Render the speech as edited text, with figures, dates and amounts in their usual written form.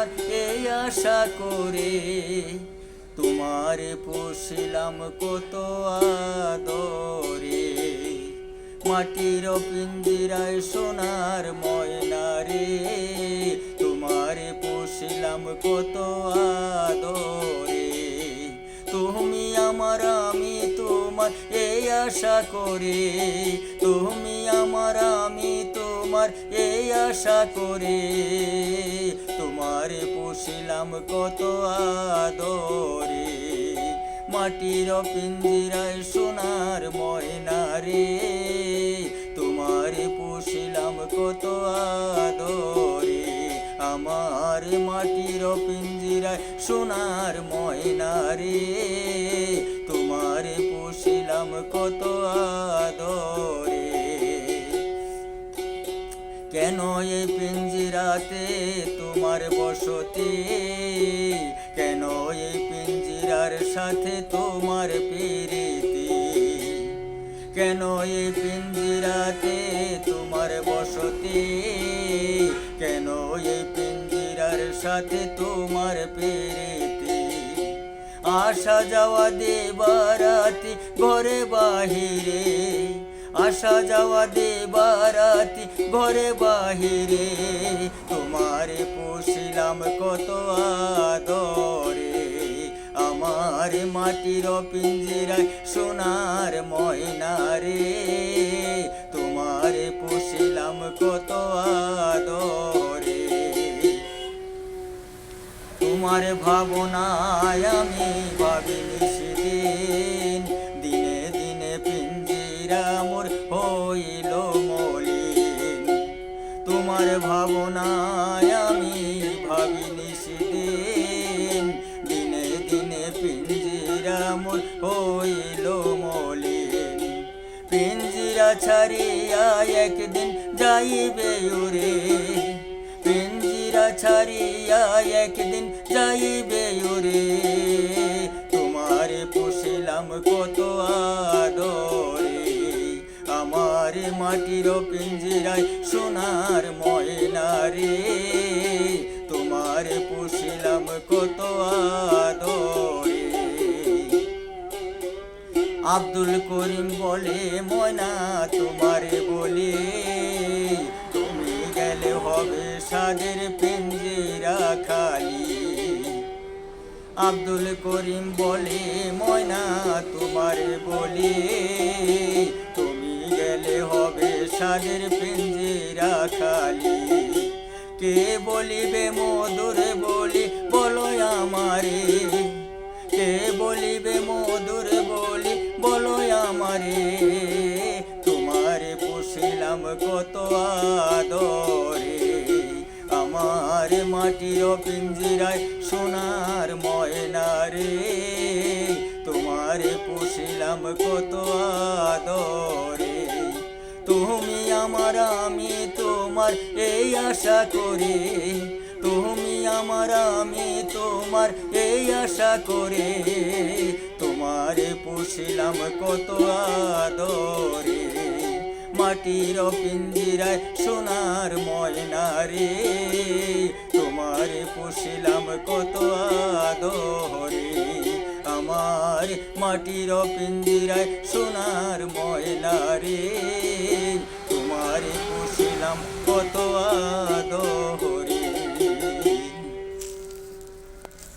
তোমার এই আশা করে, তোমারে পুষিলাম কত আদরে। মাটির পিঞ্জিরায় সোনার ময়না রে, তোমারে পুষিলাম কত আদরে। তুমি আমার আমি তোমার এই আশা করে, তুমি আমার আমি তোমার এই আশা করে, তোমারে পুষিলাম কত আদরে। মাটির পিঞ্জিরায় সোনার ময়না রে, তোমারে পুষিলাম কত আদরে। আমার মাটির পিঞ্জিরায় সোনার ময়না রে, তোমারে পুষিলাম কত আদরে। কেন এই পিঞ্জিরাতে তোমার বসতি, কেন এই পিঞ্জিরার সাথে তোমার প্রীতি, কেন এই পিঞ্জিরাতে তোমার বসতি, কেন এই পিঞ্জিরার সাথে তোমার প্রীতি। আসা যাওয়া দিবারাতি ঘরে বাহিরে, আসা যাওয়া দিবারাতি ঘরে বাহিরে, তোমারে পুষিলাম কত আদরে। আমার মাটির পিঞ্জিরায় সোনার ময়না রে, তোমারে পুষিলাম কত আদরে। তোমার ভাবনায় আমি ভাবিনি সেদিন, দিনে দিনে পিঞ্জিরা মোর হইল মলিন। তোমার ভাবনায় আমি ভাবিনি সেদিন, দিনে দিনে পিঞ্জিরা মোর হইল মলিন। পিঞ্জিরা ছাড়িয়া একদিন যাইবে উড়ে, পিঞ্জিরা ছাড়িয়া একদিন যাইবে উড়ে, তোমারে পুষিলাম কত আদরে। আমার মাটির পিঞ্জিরায় সোনার ময়না রে, তোমারে পুষিলাম কত আদরে। আব্দুল করিম বলে ময়না তোমারে বলে, তুমি গেলে হবে সাদের পিঞ্জিরা খালি। আব্দুল করিম বলে ময়না তোমারে বলে, তুমি গেলে হবে সাদের পিঞ্জিরা খালি। কে বলিবে মধুর বলি বলো আমারে, কে বলিবে মধুর বলি বলো আমারে, তোমারে পুষিলাম কত আদরে। আমার মাটির পিঞ্জিরায় সোনার ময়না রে, তোমারে পুষিলাম কত আদরে। তুমি আমার আমি তোমার এই আশা করে, তুমি আমার আমি তোমার এই আশা করে, তোমারে পুষিলাম কত আদরে। মাটির পিঞ্জিরায় সোনার ময়না রে, তোমারে পুষিলাম কত আদরে। আমার মাটির পিঞ্জিরায় সোনার ময়না রে।